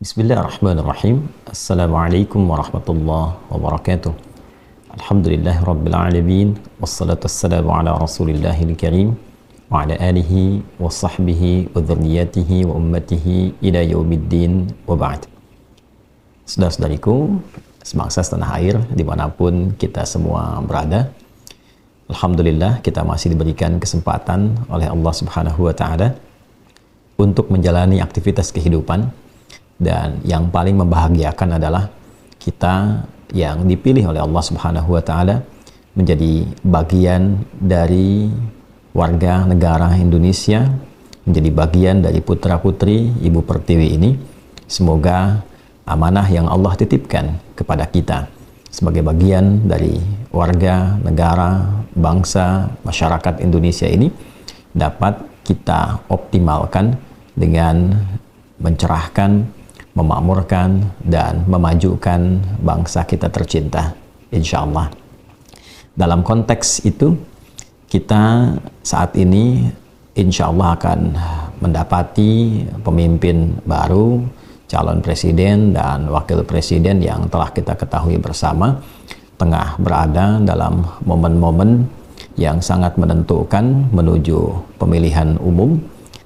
Bismillahirrahmanirrahim. Assalamualaikum warahmatullahi wabarakatuh. Alhamdulillah rabbil alamin. Wassalatu wassalamu ala rasulillahil karim wa ala alihi wa sahbihi wa dhurriyyatihi wa ummatihi ila yaumiddin wa ba'd. Saudara-saudariku sebangsa setanah air dimanapun kita semua berada, alhamdulillah kita masih diberikan kesempatan oleh Allah Subhanahu wa ta'ala untuk menjalani aktivitas kehidupan. Dan yang paling membahagiakan adalah kita yang dipilih oleh Allah Subhanahu wa ta'ala menjadi bagian dari warga negara Indonesia, menjadi bagian dari putra-putri Ibu Pertiwi ini. Semoga amanah yang Allah titipkan kepada kita sebagai bagian dari warga negara, bangsa, masyarakat Indonesia ini dapat kita optimalkan dengan mencerahkan, memakmurkan, dan memajukan bangsa kita tercinta, insya Allah. Dalam konteks itu, kita saat ini insya Allah akan mendapati pemimpin baru, calon presiden dan wakil presiden yang telah kita ketahui bersama tengah berada dalam momen-momen yang sangat menentukan menuju pemilihan umum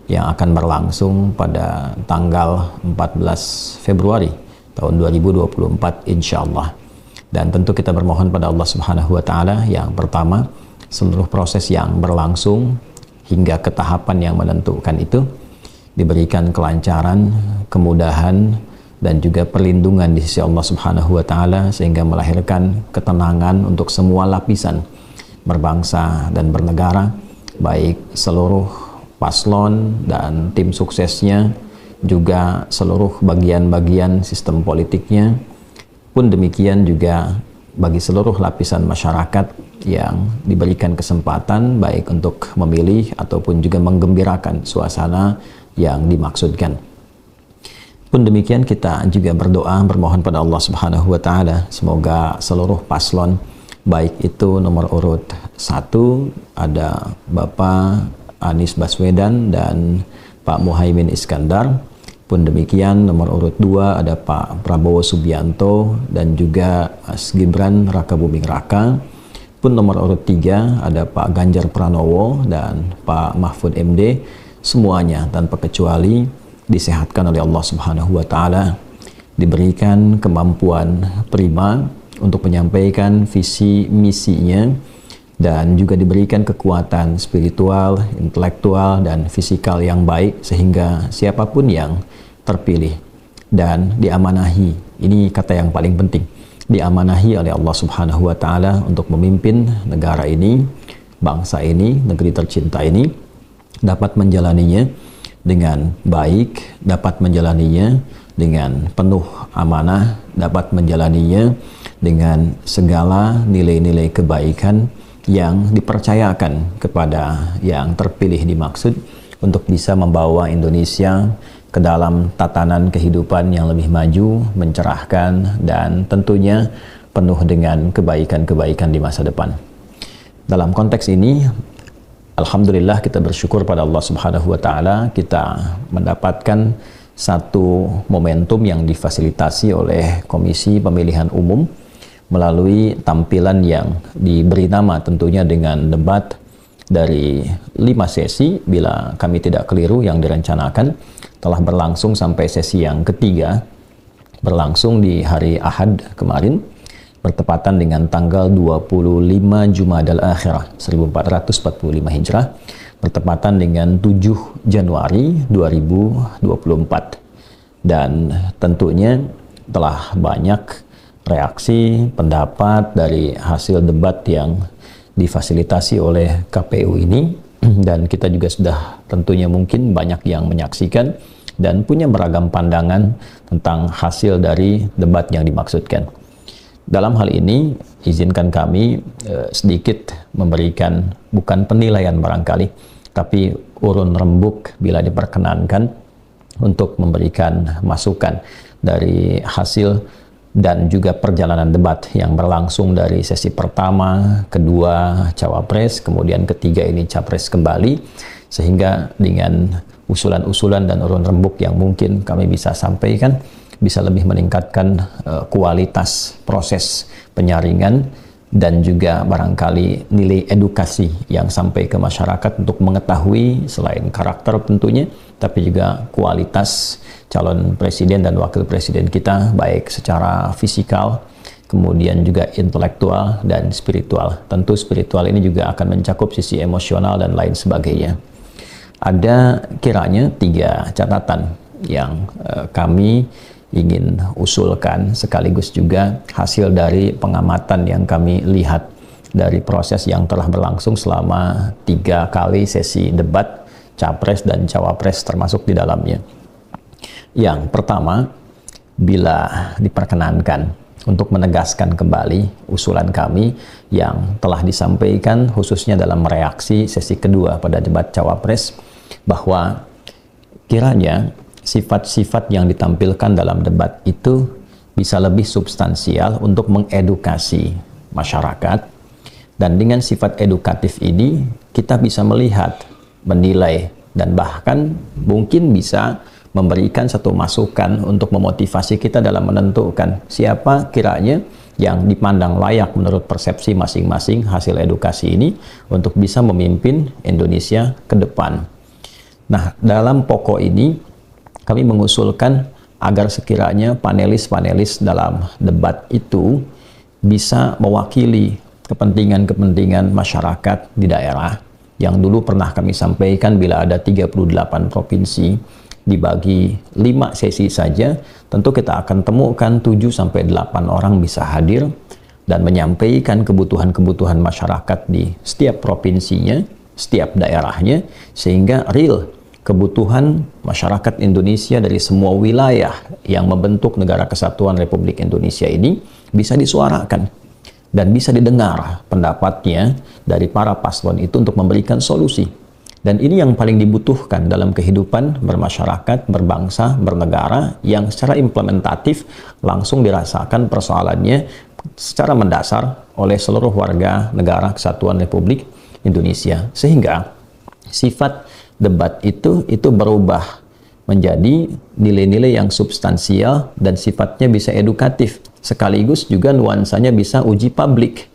yang akan berlangsung pada tanggal 14 Februari tahun 2024 insya Allah. Dan tentu kita bermohon pada Allah Subhanahu wa ta'ala yang pertama, seluruh proses yang berlangsung hingga ke tahapan yang menentukan itu diberikan kelancaran, kemudahan, dan juga perlindungan di sisi Allah Subhanahu wa ta'ala sehingga melahirkan ketenangan untuk semua lapisan berbangsa dan bernegara, baik seluruh paslon dan tim suksesnya, juga seluruh bagian-bagian sistem politiknya, pun demikian juga bagi seluruh lapisan masyarakat yang diberikan kesempatan baik untuk memilih ataupun juga menggembirakan suasana yang dimaksudkan. Pun demikian kita juga berdoa bermohon pada Allah Subhanahu wa ta'ala semoga seluruh paslon, baik itu nomor urut 1 ada Bapak Anies Baswedan dan Pak Muhaimin Iskandar, pun demikian nomor urut 2 ada Pak Prabowo Subianto dan juga Mas Gibran Rakabuming Raka, pun nomor urut 3 ada Pak Ganjar Pranowo dan Pak Mahfud MD. Semuanya tanpa kecuali disehatkan oleh Allah Subhanahu wa ta'ala, diberikan kemampuan prima untuk menyampaikan visi misinya, dan juga diberikan kekuatan spiritual, intelektual, dan fisikal yang baik sehingga siapapun yang terpilih dan diamanahi, ini kata yang paling penting, diamanahi oleh Allah Subhanahu wa ta'ala untuk memimpin negara ini, bangsa ini, negeri tercinta ini, dapat menjalaninya dengan baik, dapat menjalaninya dengan penuh amanah, dapat menjalaninya dengan segala nilai-nilai kebaikan yang dipercayakan kepada yang terpilih dimaksud untuk bisa membawa Indonesia ke dalam tatanan kehidupan yang lebih maju, mencerahkan, dan tentunya penuh dengan kebaikan-kebaikan di masa depan. Dalam konteks ini, alhamdulillah kita bersyukur pada Allah Subhanahu wa ta'ala, kita mendapatkan satu momentum yang difasilitasi oleh Komisi Pemilihan Umum melalui tampilan yang diberi nama tentunya dengan debat dari 5 sesi, bila kami tidak keliru yang direncanakan telah berlangsung sampai sesi yang ketiga, berlangsung di hari Ahad kemarin, bertepatan dengan tanggal 25 Jumadal Akhirah 1445 Hijrah, bertepatan dengan 7 Januari 2024. Dan tentunya telah banyak reaksi, pendapat dari hasil debat yang difasilitasi oleh KPU ini, dan kita juga sudah tentunya mungkin banyak yang menyaksikan dan punya beragam pandangan tentang hasil dari debat yang dimaksudkan. Dalam hal ini, izinkan kami sedikit memberikan bukan penilaian barangkali, tapi urun rembuk bila diperkenankan untuk memberikan masukan dari hasil dan juga perjalanan debat yang berlangsung dari sesi pertama, kedua Cawapres, kemudian ketiga ini Capres kembali, sehingga dengan usulan-usulan dan urun rembuk yang mungkin kami bisa sampaikan, bisa lebih meningkatkan kualitas proses penyaringan dan juga barangkali nilai edukasi yang sampai ke masyarakat untuk mengetahui selain karakter tentunya, tapi juga kualitas calon presiden dan wakil presiden kita, baik secara fisikal, kemudian juga intelektual dan spiritual. Tentu spiritual ini juga akan mencakup sisi emosional dan lain sebagainya. Ada kiranya 3 catatan yang kami ingin usulkan, sekaligus juga hasil dari pengamatan yang kami lihat dari proses yang telah berlangsung selama 3 kali sesi debat Capres dan Cawapres termasuk di dalamnya. Yang pertama, bila diperkenankan untuk menegaskan kembali usulan kami yang telah disampaikan khususnya dalam reaksi sesi kedua pada debat Cawapres, bahwa kiranya sifat-sifat yang ditampilkan dalam debat itu bisa lebih substansial untuk mengedukasi masyarakat, dan dengan sifat edukatif ini kita bisa melihat, menilai, dan bahkan mungkin bisa memberikan satu masukan untuk memotivasi kita dalam menentukan siapa kiranya yang dipandang layak menurut persepsi masing-masing hasil edukasi ini untuk bisa memimpin Indonesia ke depan. Nah, dalam pokok ini kami mengusulkan agar sekiranya panelis-panelis dalam debat itu bisa mewakili kepentingan-kepentingan masyarakat di daerah yang dulu pernah kami sampaikan. Bila ada 38 provinsi dibagi 5 sesi saja, tentu kita akan temukan 7-8 orang bisa hadir dan menyampaikan kebutuhan-kebutuhan masyarakat di setiap provinsinya, setiap daerahnya, sehingga real kebutuhan masyarakat Indonesia dari semua wilayah yang membentuk Negara Kesatuan Republik Indonesia ini bisa disuarakan dan bisa didengar pendapatnya dari para paslon itu untuk memberikan solusi. Dan ini yang paling dibutuhkan dalam kehidupan bermasyarakat, berbangsa, bernegara, yang secara implementatif langsung dirasakan persoalannya secara mendasar oleh seluruh warga Negara Kesatuan Republik Indonesia. Sehingga sifat debat itu berubah menjadi nilai-nilai yang substansial dan sifatnya bisa edukatif, sekaligus juga nuansanya bisa uji publik.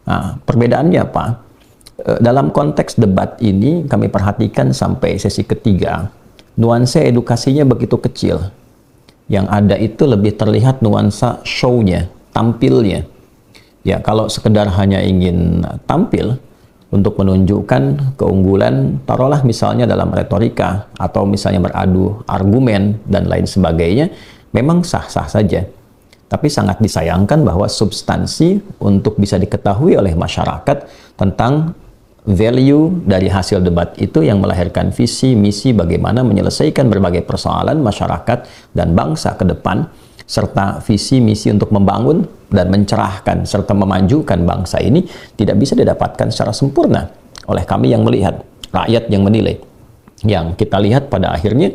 Nah, perbedaannya apa? Dalam konteks debat ini kami perhatikan sampai sesi ketiga, nuansa edukasinya begitu kecil. Yang ada itu lebih terlihat nuansa show-nya, tampilnya. Ya, kalau sekedar hanya ingin tampil untuk menunjukkan keunggulan, taruhlah misalnya dalam retorika atau misalnya beradu argumen dan lain sebagainya, memang sah-sah saja. Tapi sangat disayangkan bahwa substansi untuk bisa diketahui oleh masyarakat tentang value dari hasil debat itu yang melahirkan visi, misi bagaimana menyelesaikan berbagai persoalan masyarakat dan bangsa ke depan, serta visi misi untuk membangun dan mencerahkan serta memajukan bangsa ini tidak bisa didapatkan secara sempurna oleh kami yang melihat, rakyat yang menilai. Yang kita lihat pada akhirnya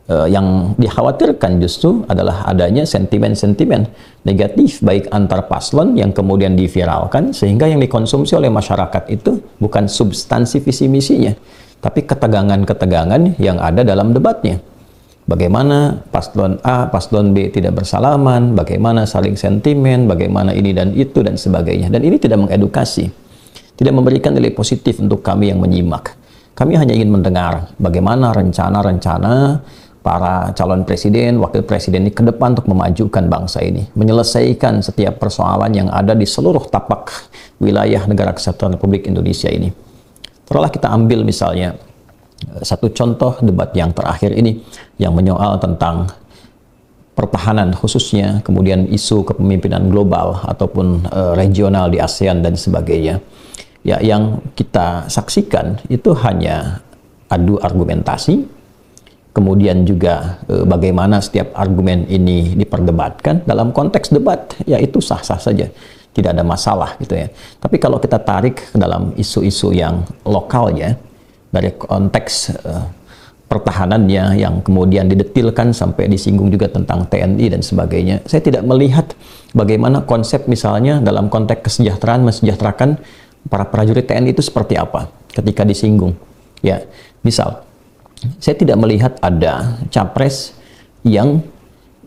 yang dikhawatirkan justru adalah adanya sentimen-sentimen negatif baik antar paslon yang kemudian diviralkan, sehingga yang dikonsumsi oleh masyarakat itu bukan substansi visi misinya, tapi ketegangan-ketegangan yang ada dalam debatnya. Bagaimana paslon A, paslon B tidak bersalaman, bagaimana saling sentimen, bagaimana ini dan itu dan sebagainya. Dan ini tidak mengedukasi, tidak memberikan nilai positif untuk kami yang menyimak. Kami hanya ingin mendengar bagaimana rencana-rencana para calon presiden, wakil presiden ini ke depan untuk memajukan bangsa ini, menyelesaikan setiap persoalan yang ada di seluruh tapak wilayah Negara Kesatuan Republik Indonesia ini. Telah kita ambil misalnya satu contoh debat yang terakhir ini yang menyoal tentang pertahanan khususnya, kemudian isu kepemimpinan global ataupun regional di ASEAN dan sebagainya. Ya, yang kita saksikan itu hanya adu argumentasi, kemudian juga bagaimana setiap argumen ini diperdebatkan dalam konteks debat, ya itu sah-sah saja, tidak ada masalah gitu ya. Tapi kalau kita tarik ke dalam isu-isu yang lokalnya, dari konteks pertahanannya yang kemudian didetilkan sampai disinggung juga tentang TNI dan sebagainya, saya tidak melihat bagaimana konsep misalnya dalam konteks kesejahteraan, mensejahterakan para prajurit TNI itu seperti apa ketika disinggung. Ya, misal saya tidak melihat ada capres yang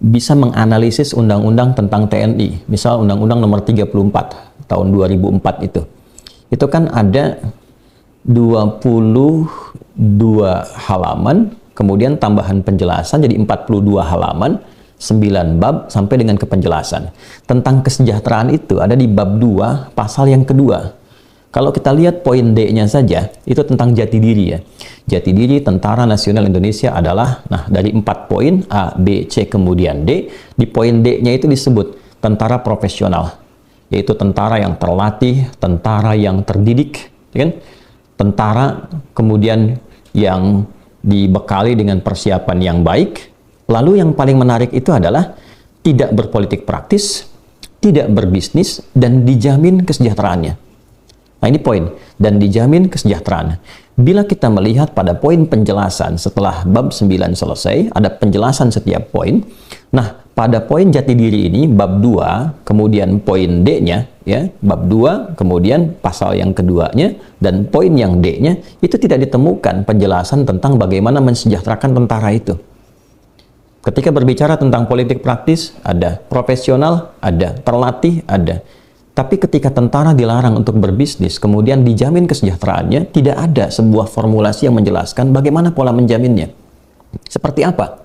bisa menganalisis undang-undang tentang TNI. Misal Undang-Undang Nomor 34 tahun 2004 itu. Itu kan ada 22 halaman, kemudian tambahan penjelasan jadi 42 halaman, 9 bab sampai dengan ke penjelasan. Tentang kesejahteraan itu ada di bab 2 pasal yang kedua. Kalau kita lihat poin D-nya saja, itu tentang jati diri ya. Jati diri Tentara Nasional Indonesia adalah, nah dari 4 poin, A, B, C, kemudian D, di poin D-nya itu disebut tentara profesional, yaitu tentara yang terlatih, tentara yang terdidik, ya kan? Tentara kemudian yang dibekali dengan persiapan yang baik. Lalu yang paling menarik itu adalah tidak berpolitik praktis, tidak berbisnis, dan dijamin kesejahteraannya. Nah ini poin, dan dijamin kesejahteraan. Bila kita melihat pada poin penjelasan setelah bab 9 selesai, ada penjelasan setiap poin. Nah, pada poin jati diri ini, bab 2, kemudian poin D-nya, ya, bab 2, kemudian pasal yang keduanya, dan poin yang D-nya, itu tidak ditemukan penjelasan tentang bagaimana mensejahterakan tentara itu. Ketika berbicara tentang politik praktis, ada profesional, ada terlatih, ada. Tapi ketika tentara dilarang untuk berbisnis, kemudian dijamin kesejahteraannya, tidak ada sebuah formulasi yang menjelaskan bagaimana pola menjaminnya. Seperti apa?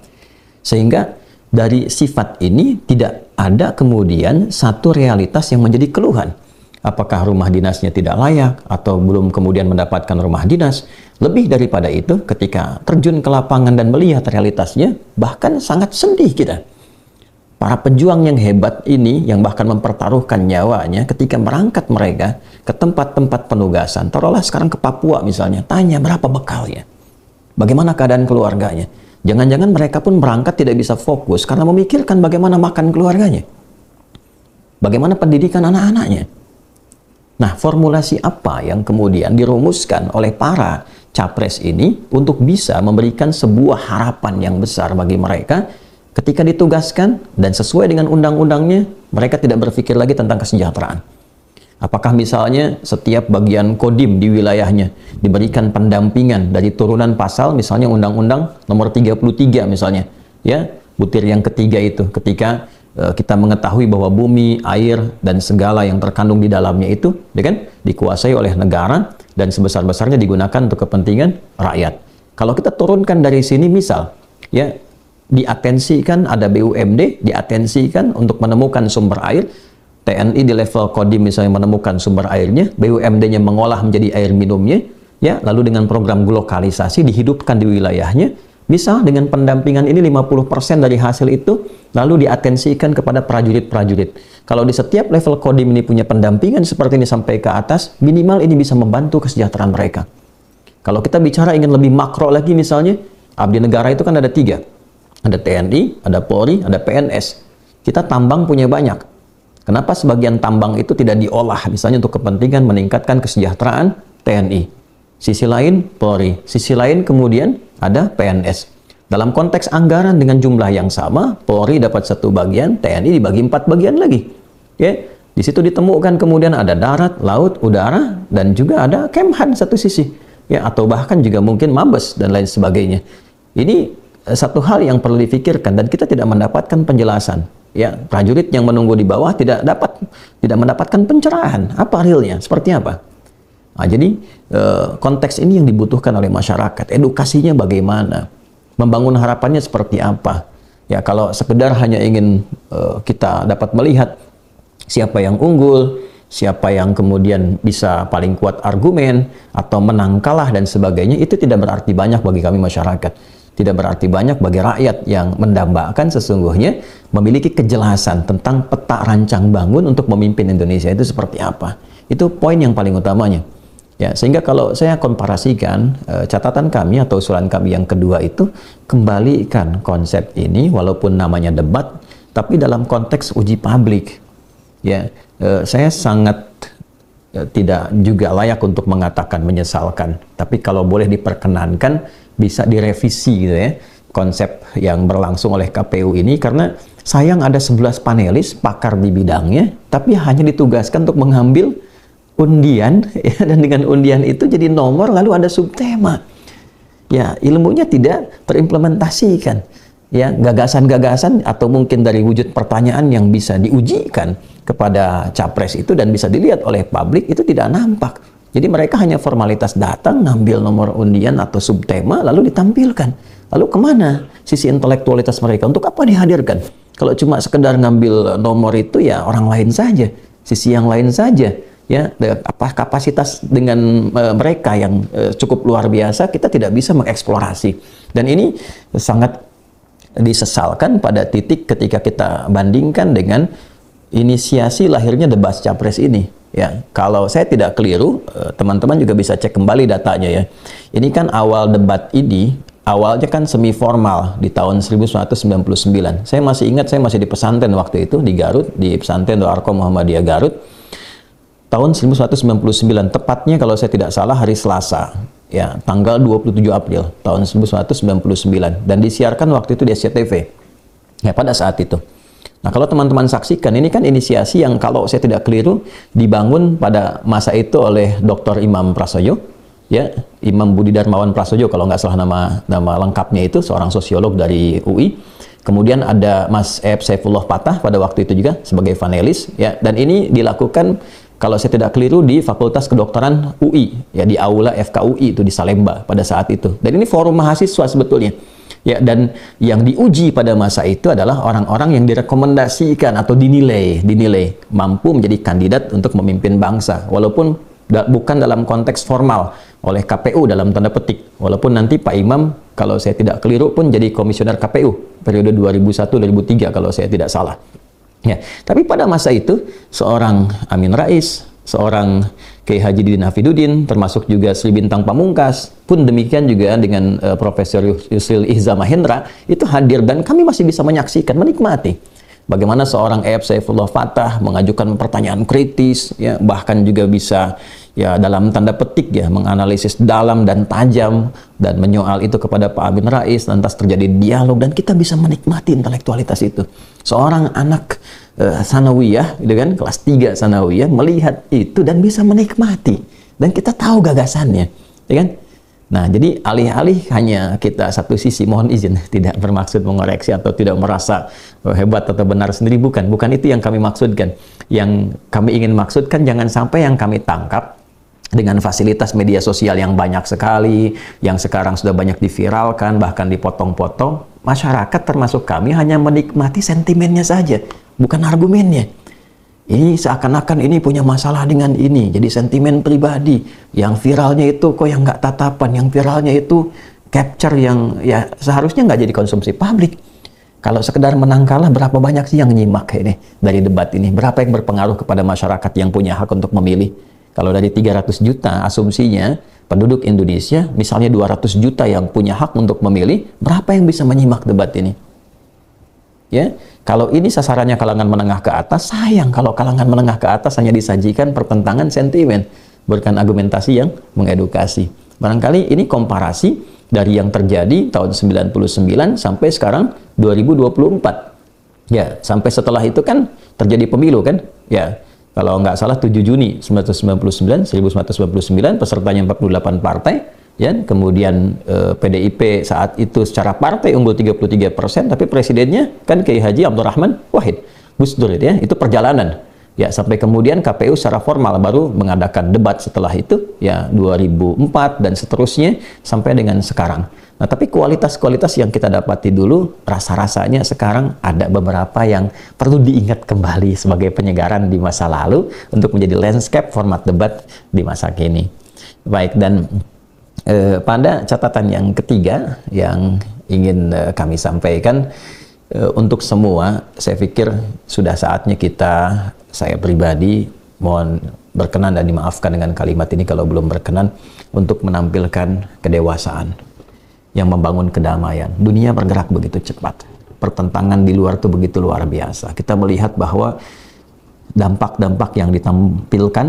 Sehingga dari sifat ini tidak ada kemudian satu realitas yang menjadi keluhan. Apakah rumah dinasnya tidak layak atau belum kemudian mendapatkan rumah dinas? Lebih daripada itu, ketika terjun ke lapangan dan melihat realitasnya, bahkan sangat sedih kita. Para pejuang yang hebat ini, yang bahkan mempertaruhkan nyawanya ketika berangkat mereka ke tempat-tempat penugasan, taruhlah sekarang ke Papua misalnya, tanya berapa bekalnya, bagaimana keadaan keluarganya. Jangan-jangan mereka pun berangkat tidak bisa fokus karena memikirkan bagaimana makan keluarganya, bagaimana pendidikan anak-anaknya. Nah, formulasi apa yang kemudian dirumuskan oleh para capres ini untuk bisa memberikan sebuah harapan yang besar bagi mereka ketika ditugaskan dan sesuai dengan undang-undangnya, mereka tidak berpikir lagi tentang kesejahteraan. Apakah misalnya setiap bagian kodim di wilayahnya diberikan pendampingan dari turunan pasal, misalnya Undang-Undang Nomor 33 misalnya, ya, butir yang ketiga itu, ketika kita mengetahui bahwa bumi, air, dan segala yang terkandung di dalamnya itu, ya kan, dikuasai oleh negara dan sebesar-besarnya digunakan untuk kepentingan rakyat. Kalau kita turunkan dari sini misal, ya, diatensikan ada BUMD, diatensikan untuk menemukan sumber air, TNI di level Kodim misalnya menemukan sumber airnya, BUMD-nya mengolah menjadi air minumnya, ya, lalu dengan program glokalisasi dihidupkan di wilayahnya, misal dengan pendampingan ini 50% dari hasil itu, lalu diatensikan kepada prajurit-prajurit. Kalau di setiap level Kodim ini punya pendampingan seperti ini sampai ke atas, minimal ini bisa membantu kesejahteraan mereka. Kalau kita bicara ingin lebih makro lagi misalnya, abdi negara itu kan ada 3. Ada TNI, ada Polri, ada PNS. Kita tambang punya banyak. Kenapa sebagian tambang itu tidak diolah misalnya untuk kepentingan meningkatkan kesejahteraan TNI? Sisi lain Polri, sisi lain kemudian ada PNS. Dalam konteks anggaran dengan jumlah yang sama, Polri dapat 1 bagian, TNI dibagi 4 bagian lagi. Ya, di situ ditemukan kemudian ada darat, laut, udara, dan juga ada Kemhan satu sisi. Ya, atau bahkan juga mungkin Mabes dan lain sebagainya. Ini satu hal yang perlu difikirkan dan kita tidak mendapatkan penjelasan. Ya, prajurit yang menunggu di bawah tidak mendapatkan pencerahan. Apa realnya? Seperti apa? Nah, jadi konteks ini yang dibutuhkan oleh masyarakat. Edukasinya bagaimana? Membangun harapannya seperti apa? Ya, kalau sekedar hanya ingin kita dapat melihat siapa yang unggul, siapa yang kemudian bisa paling kuat argumen atau menang kalah dan sebagainya, itu tidak berarti banyak bagi kami masyarakat. Tidak berarti banyak bagi rakyat yang mendambakan sesungguhnya memiliki kejelasan tentang peta rancang bangun untuk memimpin Indonesia itu seperti apa. Itu poin yang paling utamanya. Ya, sehingga kalau saya komparasikan catatan kami atau usulan kami yang kedua itu, kembalikan konsep ini walaupun namanya debat, tapi dalam konteks uji publik. Ya, saya sangat tidak juga layak untuk mengatakan menyesalkan, tapi kalau boleh diperkenankan bisa direvisi gitu ya, konsep yang berlangsung oleh KPU ini, karena sayang ada 11 panelis pakar di bidangnya, tapi hanya ditugaskan untuk mengambil undian, ya, dan dengan undian itu jadi nomor lalu ada subtema. Ya, ilmunya tidak terimplementasikan. ya gagasan-gagasan atau mungkin dari wujud pertanyaan yang bisa diujikan kepada capres itu dan bisa dilihat oleh publik itu tidak nampak. Jadi mereka hanya formalitas datang, ngambil nomor undian atau subtema, lalu ditampilkan. Lalu kemana sisi intelektualitas mereka? Untuk apa dihadirkan? Kalau cuma sekedar ngambil nomor itu ya orang lain saja, sisi yang lain saja. Ya, apa kapasitas dengan mereka yang cukup luar biasa, kita tidak bisa mengeksplorasi. Dan ini sangat disesalkan pada titik ketika kita bandingkan dengan inisiasi lahirnya debat capres ini. Ya, kalau saya tidak keliru, teman-teman juga bisa cek kembali datanya ya. Ini kan awal debat ini, awalnya kan semi formal di tahun 1999. Saya masih ingat, saya masih di pesantren waktu itu di Garut, di pesantren Darul Arqam Muhammadiyah Garut. Tahun 1999, tepatnya kalau saya tidak salah hari Selasa, ya, tanggal 27 April tahun 1999, dan disiarkan waktu itu di SCTV. Ya, pada saat itu. Nah, kalau teman-teman saksikan, ini kan inisiasi yang kalau saya tidak keliru dibangun pada masa itu oleh Dr. Imam Prasojo, ya, Imam Budi Darmawan Prasojo kalau nggak salah nama lengkapnya itu, seorang sosiolog dari UI. Kemudian ada Mas Ep Saifullah Patah pada waktu itu juga sebagai panelis, ya, dan ini dilakukan kalau saya tidak keliru di Fakultas Kedokteran UI, ya, di Aula FKUI itu di Salemba pada saat itu. Dan ini forum mahasiswa sebetulnya. Ya, dan yang diuji pada masa itu adalah orang-orang yang direkomendasikan atau dinilai mampu menjadi kandidat untuk memimpin bangsa, walaupun bukan dalam konteks formal oleh KPU dalam tanda petik, walaupun nanti Pak Imam kalau saya tidak keliru pun jadi komisioner KPU periode 2001-2003 kalau saya tidak salah. Ya, tapi pada masa itu seorang Amin Rais, seorang Kiai Haji Didin Hafidudin, termasuk juga Sri Bintang Pamungkas, pun demikian juga dengan Profesor Yusril Ihza Mahendra, itu hadir dan kami masih bisa menyaksikan, menikmati bagaimana seorang Ep Saifullah Fatah mengajukan pertanyaan kritis, ya, bahkan juga bisa, ya, dalam tanda petik, ya, menganalisis dalam dan tajam dan menyoal itu kepada Pak Amin Rais, lantas terjadi dialog dan kita bisa menikmati intelektualitas itu. Seorang anak sanawiyah, gitu kan, kelas 3 sanawiyah melihat itu dan bisa menikmati dan kita tahu gagasannya, ya kan? Nah, jadi alih-alih hanya kita satu sisi, mohon izin tidak bermaksud mengoreksi atau tidak merasa hebat atau benar sendiri, bukan itu yang kami maksudkan. Yang kami ingin maksudkan jangan sampai yang kami tangkap dengan fasilitas media sosial yang banyak sekali, yang sekarang sudah banyak diviralkan, bahkan dipotong-potong, masyarakat termasuk kami hanya menikmati sentimennya saja, bukan argumennya. Ini seakan-akan ini punya masalah dengan ini, jadi sentimen pribadi. Yang viralnya itu kok yang nggak tatapan, yang viralnya itu capture yang ya seharusnya nggak jadi konsumsi publik. Kalau sekedar menang kalah, berapa banyak sih yang nyimak ini dari debat ini? Berapa yang berpengaruh kepada masyarakat yang punya hak untuk memilih? Kalau dari 300 juta asumsinya penduduk Indonesia, misalnya 200 juta yang punya hak untuk memilih, berapa yang bisa menyimak debat ini? Ya, kalau ini sasarannya kalangan menengah ke atas, sayang kalau kalangan menengah ke atas hanya disajikan pertentangan sentimen, bukan argumentasi yang mengedukasi. Barangkali ini komparasi dari yang terjadi tahun 99 sampai sekarang 2024. Ya, sampai setelah itu kan terjadi pemilu kan? Ya, kalau nggak salah 7 Juni 1999, pesertanya 48 partai. Ya, kemudian PDIP saat itu secara partai unggul 33%, tapi presidennya kan Kiai Haji Abdurrahman Wahid Gus Dur, ya, itu perjalanan. Ya, sampai kemudian KPU secara formal baru mengadakan debat setelah itu, ya, 2004 dan seterusnya sampai dengan sekarang. Nah, tapi kualitas-kualitas yang kita dapati dulu, rasa-rasanya sekarang ada beberapa yang perlu diingat kembali sebagai penyegaran di masa lalu untuk menjadi landscape format debat di masa kini. Baik, dan pada catatan yang ketiga yang ingin kami sampaikan, untuk semua, saya pikir sudah saatnya saya pribadi mohon berkenan dan dimaafkan dengan kalimat ini kalau belum berkenan, untuk menampilkan kedewasaan yang membangun kedamaian. Dunia bergerak begitu cepat, pertentangan di luar itu begitu luar biasa. Kita melihat bahwa dampak-dampak yang ditampilkan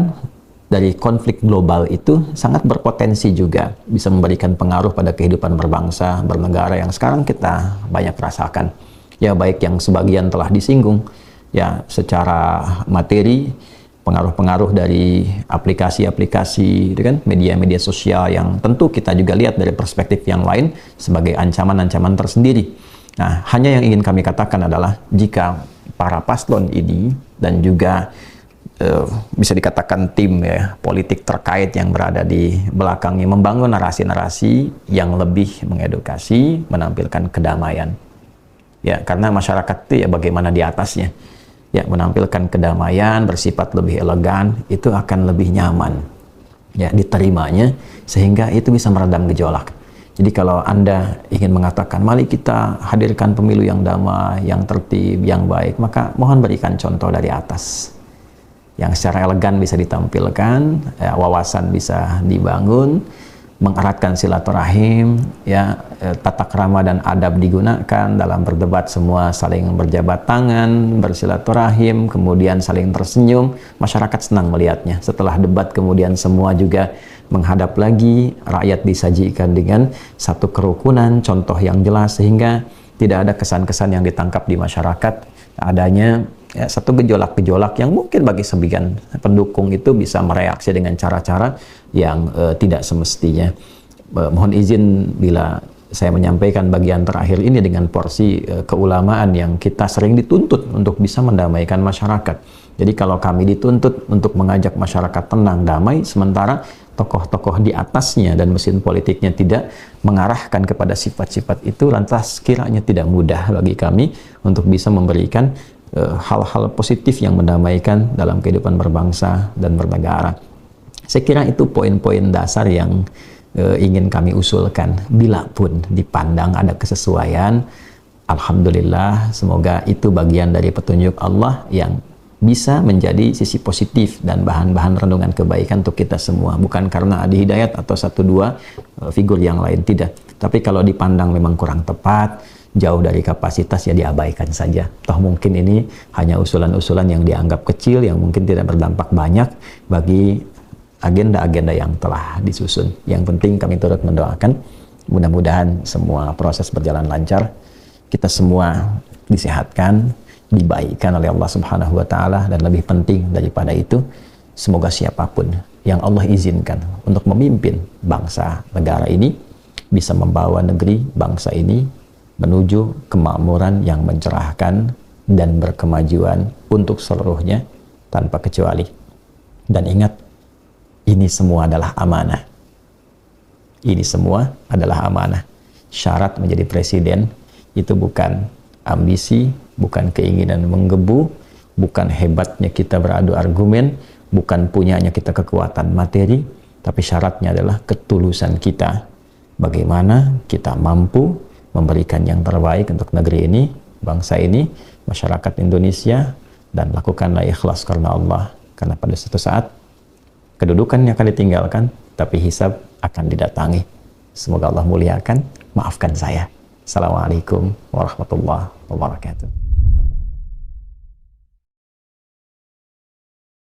dari konflik global itu sangat berpotensi juga bisa memberikan pengaruh pada kehidupan berbangsa, bernegara yang sekarang kita banyak rasakan. Ya, baik yang sebagian telah disinggung, ya, secara materi, pengaruh-pengaruh dari aplikasi-aplikasi, kan, media-media sosial yang tentu kita juga lihat dari perspektif yang lain sebagai ancaman-ancaman tersendiri. Nah, hanya yang ingin kami katakan adalah jika para paslon ini dan juga bisa dikatakan tim ya politik terkait yang berada di belakangnya membangun narasi-narasi yang lebih mengedukasi, menampilkan kedamaian. Ya, karena masyarakat itu ya bagaimana di atasnya. Ya, menampilkan kedamaian, bersifat lebih elegan, itu akan lebih nyaman. Ya, diterimanya sehingga itu bisa meredam gejolak. Jadi kalau Anda ingin mengatakan, mari kita hadirkan pemilu yang damai, yang tertib, yang baik, maka mohon berikan contoh dari atas. Yang secara elegan bisa ditampilkan, ya, wawasan bisa dibangun, mengeratkan silaturahim, ya, tata krama dan adab digunakan dalam berdebat, semua saling berjabat tangan, bersilaturahim, kemudian saling tersenyum, masyarakat senang melihatnya. Setelah debat kemudian semua juga menghadap lagi, rakyat disajikan dengan satu kerukunan, contoh yang jelas sehingga tidak ada kesan-kesan yang ditangkap di masyarakat, adanya ya, satu gejolak-gejolak yang mungkin bagi sebagian pendukung itu bisa mereaksi dengan cara-cara yang tidak semestinya. Mohon izin bila saya menyampaikan bagian terakhir ini dengan porsi keulamaan yang kita sering dituntut untuk bisa mendamaikan masyarakat. Jadi kalau kami dituntut untuk mengajak masyarakat tenang, damai, sementara tokoh-tokoh di atasnya dan mesin politiknya tidak mengarahkan kepada sifat-sifat itu, lantas kiranya tidak mudah bagi kami untuk bisa memberikan hal-hal positif yang mendamaikan dalam kehidupan berbangsa dan bernegara. Saya kira itu poin-poin dasar yang ingin kami usulkan. Bila pun dipandang ada kesesuaian, alhamdulillah, semoga itu bagian dari petunjuk Allah yang bisa menjadi sisi positif dan bahan-bahan renungan kebaikan untuk kita semua. Bukan karena Adi Hidayat atau satu dua figur yang lain, tidak. Tapi kalau dipandang memang kurang tepat, jauh dari kapasitas, ya diabaikan saja. Toh mungkin ini hanya usulan-usulan yang dianggap kecil, yang mungkin tidak berdampak banyak bagi agenda-agenda yang telah disusun. Yang penting kami turut mendoakan, mudah-mudahan semua proses berjalan lancar, kita semua disehatkan, dibaikkan oleh Allah Subhanahu wa Ta'ala, dan lebih penting daripada itu, semoga siapapun yang Allah izinkan untuk memimpin bangsa negara ini bisa membawa negeri bangsa ini menuju kemakmuran yang mencerahkan dan berkemajuan untuk seluruhnya tanpa kecuali. Dan ingat, ini semua adalah amanah. Ini semua adalah amanah. Syarat menjadi presiden itu bukan ambisi, bukan keinginan menggebu, bukan hebatnya kita beradu argumen, bukan punyanya kita kekuatan materi, tapi syaratnya adalah ketulusan kita. Bagaimana kita mampu memberikan yang terbaik untuk negeri ini, bangsa ini, masyarakat Indonesia, dan lakukanlah ikhlas karena Allah. Karena pada suatu saat kedudukannya akan ditinggalkan, tapi hisab akan didatangi. Semoga Allah muliakan. Maafkan saya. Assalamualaikum warahmatullahi wabarakatuh.